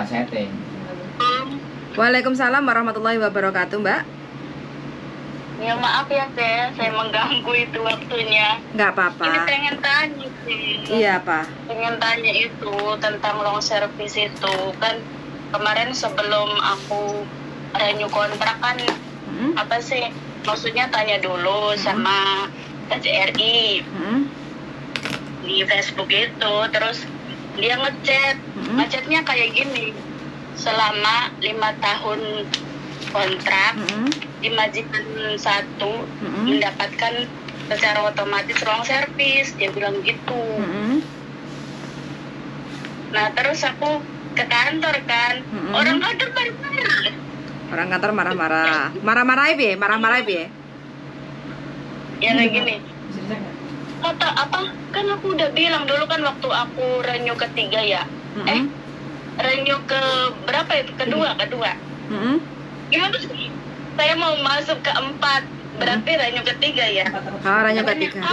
tak setting. Waalaikumsalam warahmatullahi wabarakatuh, Mbak. Ya maaf ya Teh, saya mengganggu itu waktunya. Nggak Ini apa-apa. pengen tanya sih. Iya, Pak. Pengen tanya itu tentang long service itu. Kan kemarin sebelum aku renew kontrak kan apa sih? Maksudnya tanya dulu sama KJRI di Facebook itu. Terus dia ngechat. Ngechatnya kayak gini. Selama 5 tahun kontrak di majikan satu mendapatkan secara otomatis long service, dia bilang gitu. Nah terus aku ke kantor kan, orang kantor marah-marah. Orang kantor marah-marah. Marah-marah ya, marah-marah ya. Ya kayak gini. Kata apa? Kan aku udah bilang dulu kan waktu aku renew ketiga ya. Renew ke berapa itu? Kedua. Gimana sih? Saya mau masuk ke 4, berarti renew ketiga ya. Renew ketiga.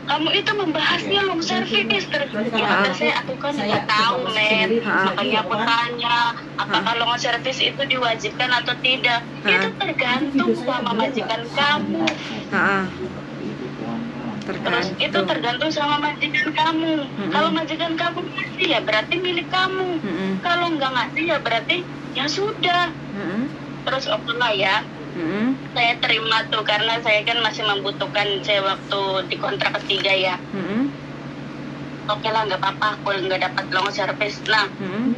Kamu itu membahasnya long service terus. Ya saya aku kan nggak tahu men. Makanya aku tanya, apakah long service itu diwajibkan atau tidak? Itu tergantung sama majikan kamu. Terus itu tergantung sama majikan kamu. Kalau majikan kamu ngasih ya berarti milik kamu. Kalau nggak ngasih ya berarti ya sudah. Terus oke lah ya. Saya terima tuh karena saya kan masih membutuhkan saya waktu di kontrak ketiga ya. Oke lah nggak apa-apa aku nggak dapat long service. Nah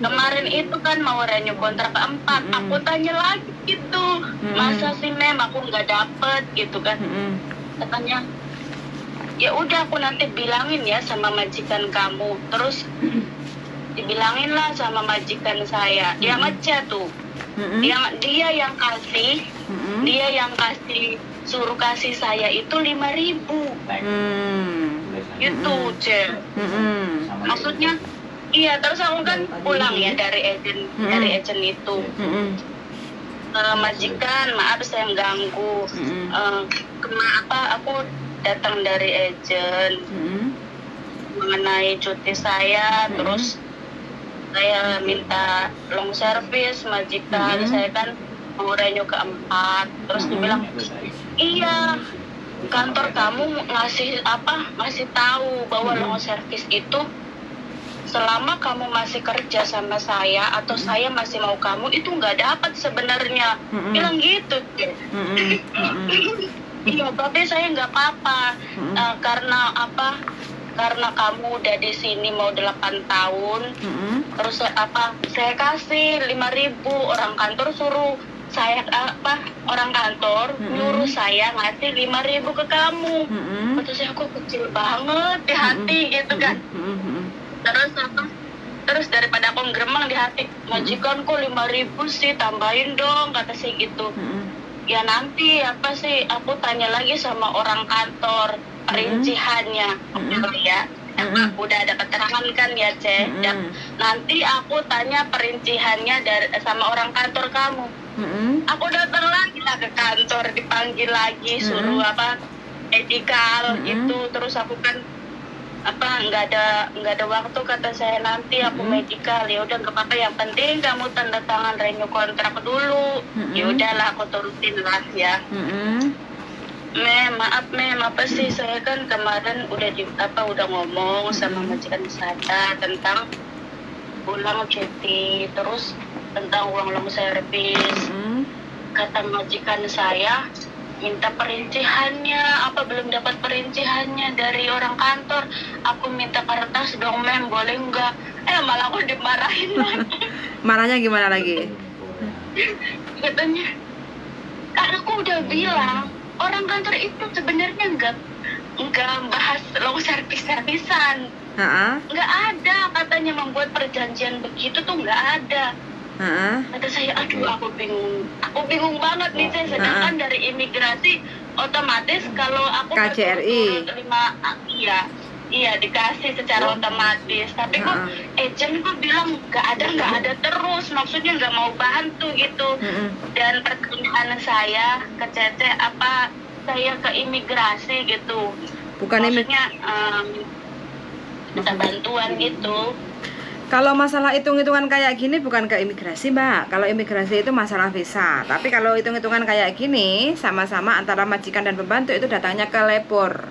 kemarin itu kan mau renew kontrak keempat. Aku tanya lagi gitu. Masa sih mem aku nggak dapet gitu kan. Katanya ya udah aku nanti bilangin ya sama majikan kamu. Terus dibilangin lah sama majikan saya. Dia ngechat tuh. Dia yang kasih suruh kasih saya itu 5.000 gitu Cek. Maksudnya iya terus aku kan pulang ya dari agent itu majikan maaf saya ganggu aku datang dari agent mengenai cuti saya terus saya minta long service majikan saya kan mau renew keempat terus dibilang iya kantor kamu ngasih tahu bahwa long service itu selama kamu masih kerja sama saya atau saya masih mau kamu itu nggak dapat sebenarnya bilang gitu iya tapi saya nggak apa-apa karena kamu udah di sini mau 8 tahun, terus saya kasih 5.000 orang kantor suruh saya orang kantor nyuruh saya ngasih 5.000 ke kamu, terus aku kecil banget di hati gitu kan, terus daripada aku ngeremang di hati majikan kok 5.000 sih tambahin dong kata sih gitu, ya nanti aku tanya lagi sama orang kantor perinciannya ya udah ada keterangan kan ya Cek nanti aku tanya perinciannya sama orang kantor kamu aku datang lagi lah ke kantor dipanggil lagi suruh medical itu terus aku kan nggak ada waktu kata saya nanti aku medical ya udah nggak apa-apa yang penting kamu tanda tangan renew kontrak dulu ya udahlah aku turutin lah ya. Maaf apa sih saya kan kemarin udah ngomong sama majikan saya tentang ulang cuti terus tentang uang long service kata majikan saya minta perinciannya belum dapat perinciannya dari orang kantor aku minta kertas dong mem boleh nggak malah aku dimarahin lagi. Marahnya gimana lagi? Katanya karena aku udah bilang orang kantor itu sebenarnya nggak bahas long servisan. Nggak ada katanya membuat perjanjian begitu tuh nggak ada. Kata saya aku bingung banget nih saya sedangkan dari imigrasi otomatis kalau aku KJRI iya dikasih secara otomatis tapi kok agent kok bilang nggak ada terus maksudnya nggak mau bantu gitu dan pertanyaan saya ke Cece saya ke imigrasi gitu bukan maksudnya minta bantuan gitu Kalau masalah hitung-hitungan kayak gini bukan ke imigrasi, Mbak. Kalau imigrasi itu masalah visa. Tapi kalau hitung-hitungan kayak gini, sama-sama antara majikan dan pembantu itu datangnya ke labor.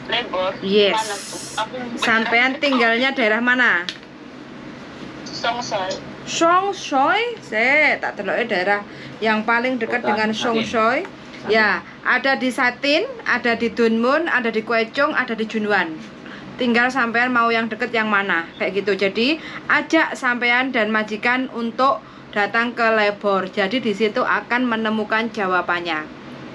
Labor? Yes. Mana tuh? Sampean tinggalnya daerah mana? Songsoi. Songsoi? Tak terlalu daerah yang paling dekat dengan Songsoi. Ya, ada di Satin, ada di Dunmun, ada di Kwecheong, ada di Junwan. Tinggal sampean mau yang deket yang mana, kayak gitu. Jadi ajak sampean dan majikan untuk datang ke labor. Jadi di situ akan menemukan jawabannya.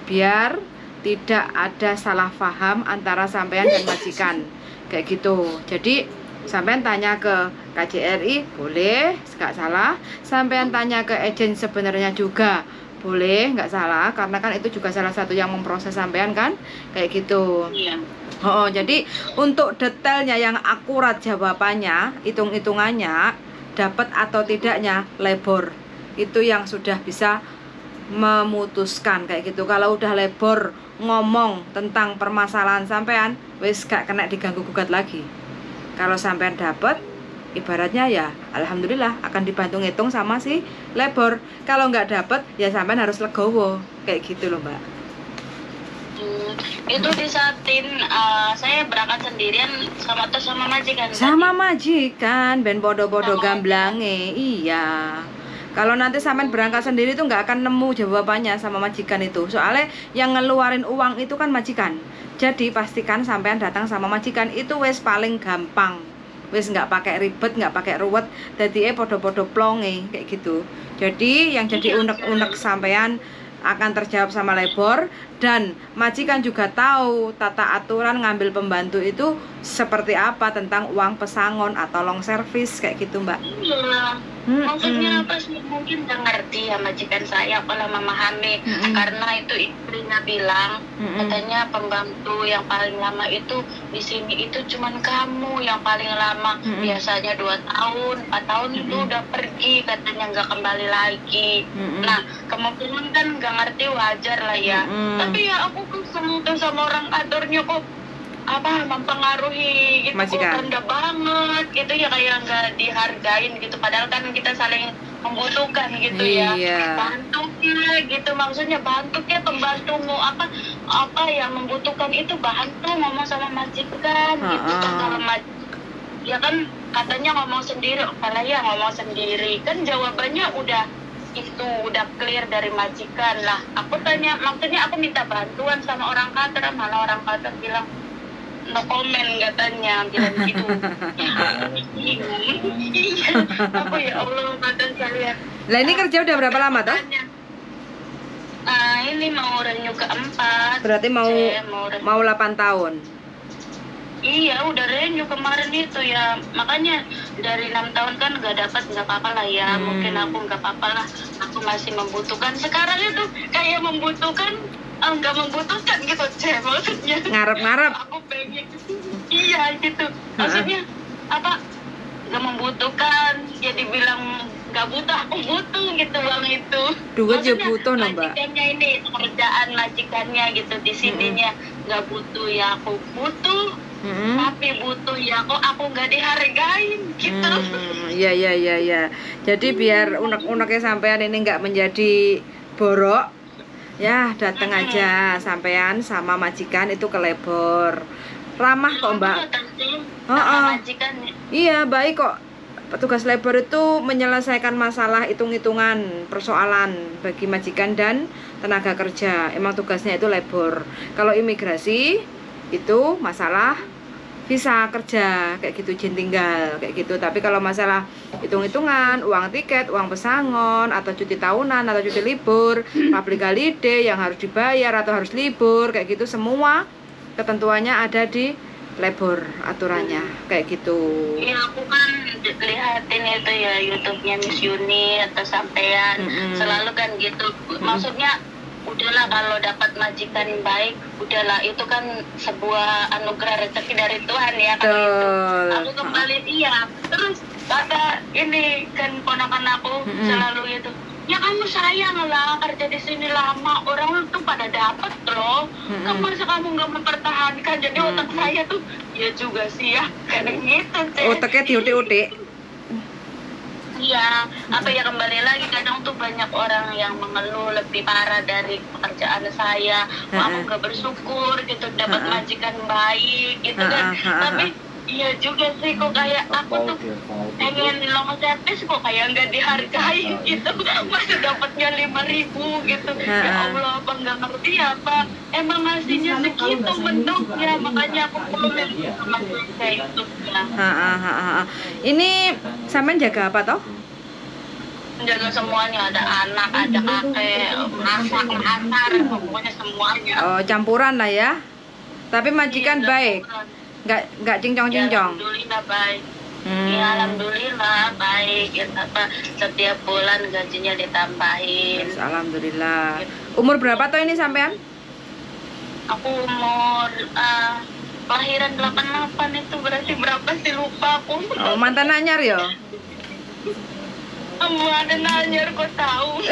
Biar tidak ada salah paham antara sampean dan majikan, kayak gitu. Jadi sampean tanya ke KJRI boleh, nggak salah. Sampean tanya ke agen sebenarnya juga boleh, nggak salah. Karena kan itu juga salah satu yang memproses sampean kan, kayak gitu. Iya. Oh, jadi untuk detailnya yang akurat jawabannya, hitung-hitungannya dapat atau tidaknya labor itu yang sudah bisa memutuskan kayak gitu. Kalau udah labor ngomong tentang permasalahan sampean, wis gak kena diganggu gugat lagi. Kalau sampean dapat, ibaratnya ya alhamdulillah akan dibantu ngitung sama si labor. Kalau nggak dapat ya sampean harus legowo kayak gitu loh, Mbak. Itu di Satin saya berangkat sendirian sama majikan. Sama majikan, ben bodo-bodo gamblange. Iya. Kalau nanti sampean berangkat sendiri tuh nggak akan nemu jawabannya sama majikan itu. Soalnya yang ngeluarin uang itu kan majikan. Jadi pastikan sampean datang sama majikan itu wes paling gampang. Wes nggak pakai ribet, nggak pakai ruwet. Jadi podo-podo plonge kayak gitu. Jadi yang jadi unek-unek sampean akan terjawab sama labor, dan majikan juga tahu tata aturan ngambil pembantu itu seperti apa tentang uang pesangon atau long service kayak gitu, Mbak. Iya. Maksudnya apa sih, mungkin nggak ngerti ya majikan saya kalau memahami, karena itu istrinya bilang katanya pembantu yang paling lama itu di sini itu cuman kamu yang paling lama, biasanya 2 tahun 4 tahun itu udah pergi katanya, nggak kembali lagi. Nah kemungkinan kan nggak ngerti, wajar lah ya. Tapi ya aku kesel sama orang kantornya kok apa mempengaruhi gitu, kok rendah banget gitu ya, kayak nggak dihargain gitu, padahal kan kita saling membutuhkan gitu ya. Bantunya gitu, maksudnya bantunya pembantumu apa yang membutuhkan itu bantu, ngomong sama majikan gitu kan. Kalau ya kan katanya ngomong sendiri, apalah ya ngomong sendiri kan, jawabannya udah clear dari majikan lah. Aku tanya, maksudnya aku minta bantuan sama orang kantor, malah orang kantor bilang no comment katanya, bilang gitu. Iya, aku ya Allah kata saya. Lah ini kerja udah berapa lama toh? Ini mau renew keempat. Berarti mau 8 tahun. Iya, udah renew kemarin itu ya. Makanya dari 6 tahun kan nggak apa-apa lah ya. Mungkin aku nggak apa-apa lah. Aku masih membutuhkan. Sekarang itu kayak membutuhkan, nggak membutuhkan gitu, maksudnya. Ngarep-ngarep. Aku pengen. Iya gitu. Maksudnya apa? Nggak membutuhkan. Ya dibilang nggak butuh, aku butuh gitu uang itu. Duit ya butuh, Mbak. Majikannya ini, pekerjaan majikannya gitu di sininya nggak butuh ya, aku butuh. Tapi butuh ya, kok aku nggak dihargain gitu. Iya. Jadi biar unek-uneknya sampean ini nggak menjadi borok, ya datang aja sampean sama majikan itu ke labor. Ramah kok, Mbak. Iya, baik kok. Petugas labor itu menyelesaikan masalah hitung-hitungan persoalan bagi majikan dan tenaga kerja. Emang tugasnya itu labor. Kalau imigrasi itu masalah visa kerja kayak gitu, izin tinggal kayak gitu. Tapi kalau masalah hitung-hitungan uang tiket, uang pesangon, atau cuti tahunan atau cuti libur, public holiday yang harus dibayar atau harus libur kayak gitu, semua ketentuannya ada di labor aturannya kayak gitu. Iya, aku kan lihatin itu ya YouTube-nya Miss Yuni atau sampean, selalu kan gitu. Maksudnya udahlah kalau dapat majikan baik, udahlah itu kan sebuah anugerah rezeki dari Tuhan ya kan itu. Aku kembali dia. Terus kata ini kan ponakan aku selalu itu, Ya kamu sayang lah kerja di sini lama, orang tuh pada dapat loh. Kamu masa kamu nggak mempertahankan? Jadi otak saya tuh ya juga sih ya kayak gitu sih. Otaknya diutik-utik. Iya, apa ya kembali lagi kadang tuh banyak orang yang mengeluh lebih parah dari pekerjaan saya. Kamu nggak bersyukur gitu dapat majikan baik gitu kan. Tapi iya juga sih kok kayak aku tuh pengen long service kok kayak nggak dihargai gitu. Masih dapatnya 5.000 gitu. Ya Allah, apa nggak ngerti apa? Emang ngasihnya segitu bentuknya, makanya aku komen sama kayak itu. Ini sampean jaga apa toh? Menjaga semuanya, ada anak, ada kakek, masak, antar, pokoknya semuanya. Oh, campuran lah ya. Tapi majikan baik. Nggak cincong-cincong. Alhamdulillah baik. Ya, alhamdulillah baik. Ya, apa setiap bulan gajinya ditambahin. Alhamdulillah. Umur berapa toh ini sampean? Aku umur kelahiran 88 itu berarti berapa sih lupa aku. Oh, mantan anyar ya? Kamu ada nanyar kok tahu.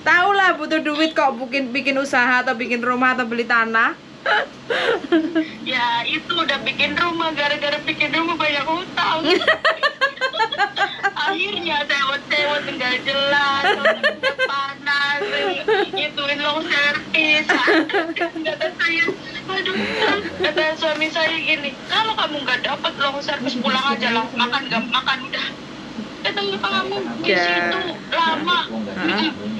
Tahu lah butuh duit kok bikin usaha atau bikin rumah atau beli tanah. Ya itu udah bikin rumah, gara-gara bikin rumah banyak hutang. Akhirnya sewot-sewot nggak jelas, panas, gituin long service. Kata saya, aduh, kata suami saya gini, kalau kamu nggak dapat long service pulang aja lah, makan nggak makan udah. Katanya kamu di situ lama,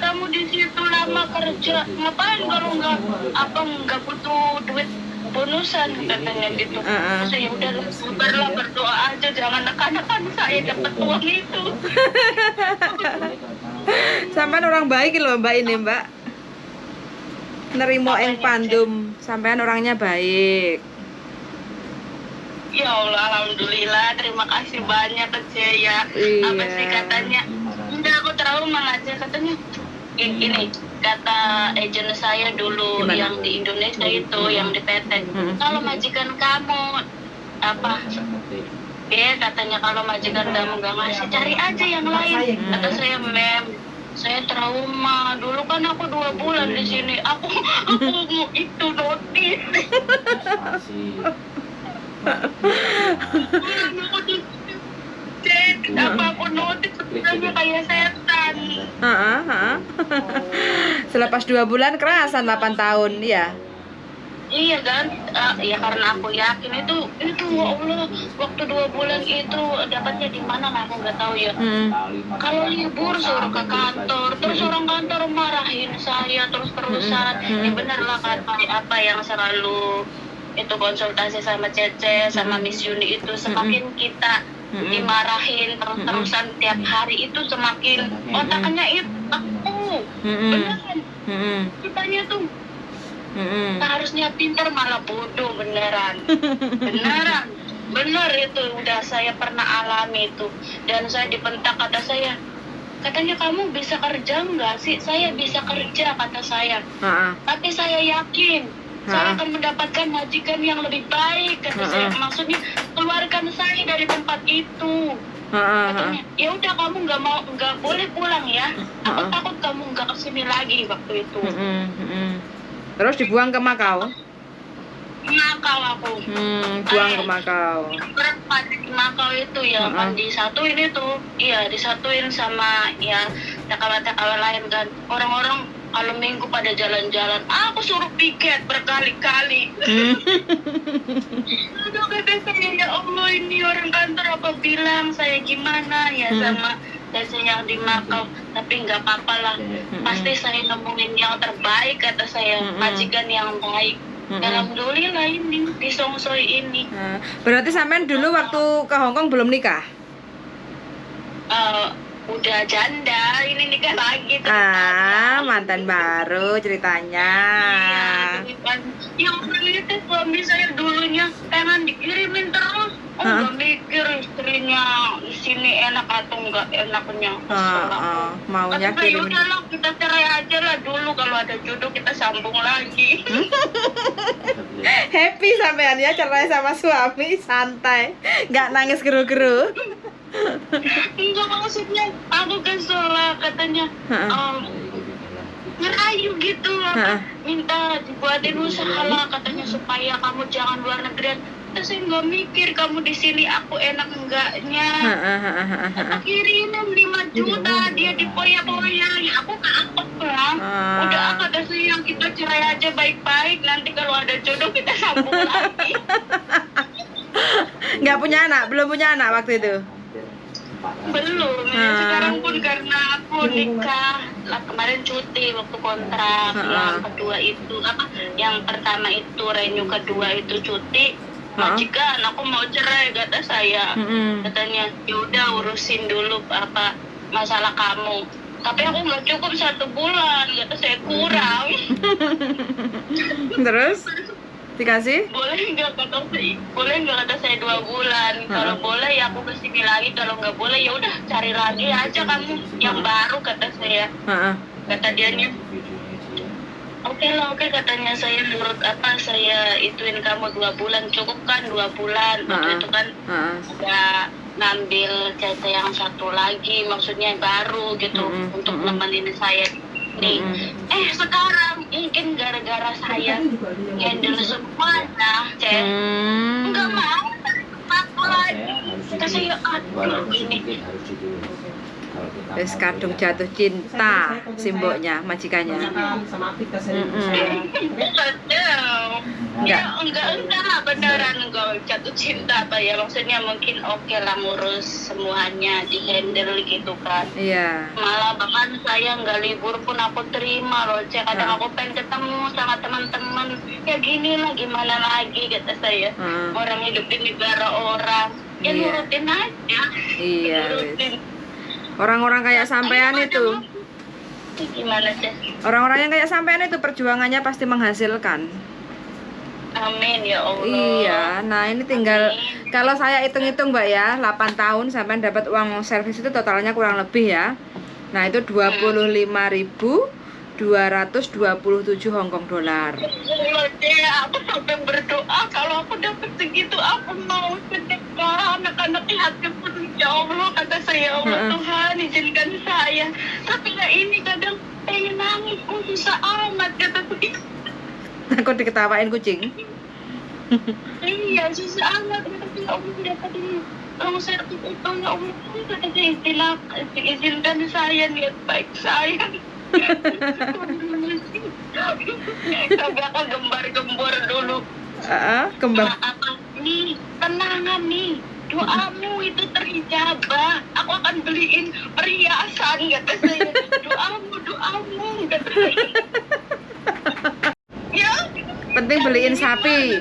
kamu di situ lama kerja, ngapain kalau nggak butuh duit bonusan katanya gitu. Saya udah sabarlah, berdoa aja, jangan nekan-nekan saya dapat uang itu. Sampean orang baik loh Mbak ini Mbak. Nerimo ing pandum, sampean orangnya baik. Ya Allah, alhamdulillah, terima kasih banyak Kece ya. Apa sih katanya? Enggak, aku trauma aja katanya. Ini kata agent saya dulu. Gimana? Yang di Indonesia itu, yang di PT. Kalau majikan kamu apa? Katanya kalau majikan kamu nggak ngasih, cari aja yang lain. Kata saya, mem, saya trauma. Dulu kan aku 2 bulan di sini. Aku mau itu notis. Apa aku notis sebenarnya kayak setan. Selepas 2 bulan kerasan 8 tahun ya. Iya kan, ya karena aku yakin itu ya Allah, waktu 2 bulan itu dapatnya di mana lah aku nggak tahu ya. Kalau libur suruh ke kantor, terus orang kantor marahin saya terus-terusan. Ya bener lah kan, apa yang selalu itu konsultasi sama Cece, sama Miss Yuni itu, semakin kita dimarahin terus-terusan tiap hari itu semakin otaknya itu aku beneran kitanya tuh harusnya pintar malah bodoh beneran. Bener itu udah saya pernah alami itu, dan saya dibentak. Katanya kamu bisa kerja nggak sih? Saya bisa kerja kata saya, tapi saya yakin saya akan mendapatkan majikan yang lebih baik kata saya. Maksudnya keluarkan saya dari tempat itu. Katanya ya udah kamu nggak boleh pulang ya. Aku takut kamu nggak kesini lagi waktu itu. Terus dibuang ke Makau? Makau aku. Buang ke Makau. Berapa di Makau itu ya kan disatuin itu, iya disatuin sama ya kawan-kawan lain kan. Orang-orang kalau minggu pada jalan-jalan, aku suruh piket berkali-kali. Aduh kata saya, ya Allah ini orang kantor apa bilang saya gimana ya sama saya yang di Makau. Tapi nggak apa-apa lah, pasti saya nemuin yang terbaik kata saya, majikan yang baik. Alhamdulillah ini di Songsoi ini. Berarti sampean dulu waktu ke Hongkong belum nikah? Udah janda, ini nikah lagi. Mantan baru ceritanya. Iya, yang itu suami saya dulunya pengen dikirimin terus. Nggak mikir istrinya di sini enak atau nggak enaknya. Maunya kirim. Ya udahlah, kita cerai aja lah dulu, kalau ada jodoh kita sambung lagi. Happy sampean ya cerai sama suami, santai, nggak nangis geru-geru. Enggak, maksudnya aku kesel lah, katanya ngerayu gitu apa, minta dibuatin usaha lah katanya supaya kamu jangan luar negeri. Terus saya nggak mikir kamu di sini aku enak enggaknya. Aku kirimin 5 juta dia dipoya-poya, ya aku kapok lah. Udah kata saya yang kita cerai aja baik-baik, nanti kalau ada jodoh kita sambung lagi. Nggak punya anak, belum punya anak waktu itu. Belum, ya sekarang pun karena aku nikah lah, kemarin cuti waktu kontrak. Yang kedua itu apa? Yang pertama itu renew, kedua itu cuti. Majikan, aku mau cerai kata saya. Katanya, yaudah urusin dulu apa masalah kamu. Tapi aku nggak cukup 1 bulan, kata saya kurang. Terus dikasih? Boleh nggak kata saya 2 bulan. Kalau boleh ya aku kesini lagi, kalau nggak boleh ya udah cari lagi aja kamu yang baru, kata saya. Kata dianya, oke lah, oke katanya, saya menurut apa saya ituin kamu 2 bulan, cukup kan 2 bulan. Itu kan udah ngambil jatah yang 1 lagi, maksudnya baru gitu untuk nemenin saya nih. Sekarang mungkin gara-gara saya handle semuanya, nggak mau aku lagi. Kata saya, aduh ini. Wes kadung jatuh cinta simboknya, majikannya. Enggak lah, beneran enggak jatuh cinta apa ya, maksudnya mungkin oke lah ngurus semuanya, di handle gitu kan. Iya. Malah bahkan saya nggak libur pun aku terima loh, kadang aku pengen ketemu sama teman-teman, ya gini lah gimana lagi kata saya. Orang hidup di negara orang, ya nurutin aja. Iya. Orang-orang kayak sampean itu. Gimana sih? Orang-orang yang kayak sampean itu perjuangannya pasti menghasilkan. Amin ya Allah. Iya, nah ini tinggal kalau saya hitung-hitung Mbak ya, 8 tahun sampean dapat uang servis itu totalnya kurang lebih ya. Nah, itu 25.227 Hongkong dolar. Aku sampai berdoa kalau aku dapat segitu aku mau sedekah anak-anaknya hati pun, ya Allah kata saya, Allah Tuhan izinkan saya. Tapi ya ini kadang pengen nangis, susah amat kata begitu. Aku diketawain kucing. Iya susah amat kata ya Allah, dapatin uang servis itu ya Allah, kata saya izinkan saya niat baik saya. Sampai aku gembar-gembor dulu. Gembar. Apa nih? Tenangan nih. Doamu itu terijabah. Aku akan beliin perhiasan kata saya. Doamu kata saya. Ya. Penting beliin sapi.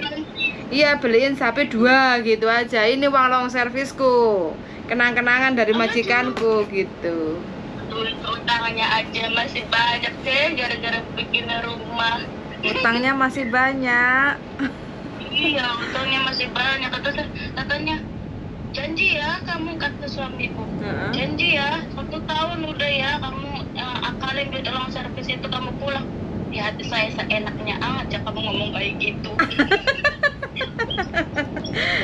Iya, beliin sapi 2 gitu aja. Ini uang long servisku. Kenang-kenangan dari majikanku gitu. Utangnya aja masih banyak deh gara-gara bikin rumah. Utangnya masih banyak. Iya, utangnya masih banyak. Katanya janji ya kamu, kata suamiku. Janji ya 1 tahun udah ya kamu akalin duit uang servis itu kamu pulang. Di hati saya seenaknya aja kamu ngomong kayak gitu.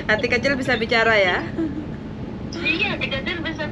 Hati kecil bisa bicara ya. Iya, hati kecil bisa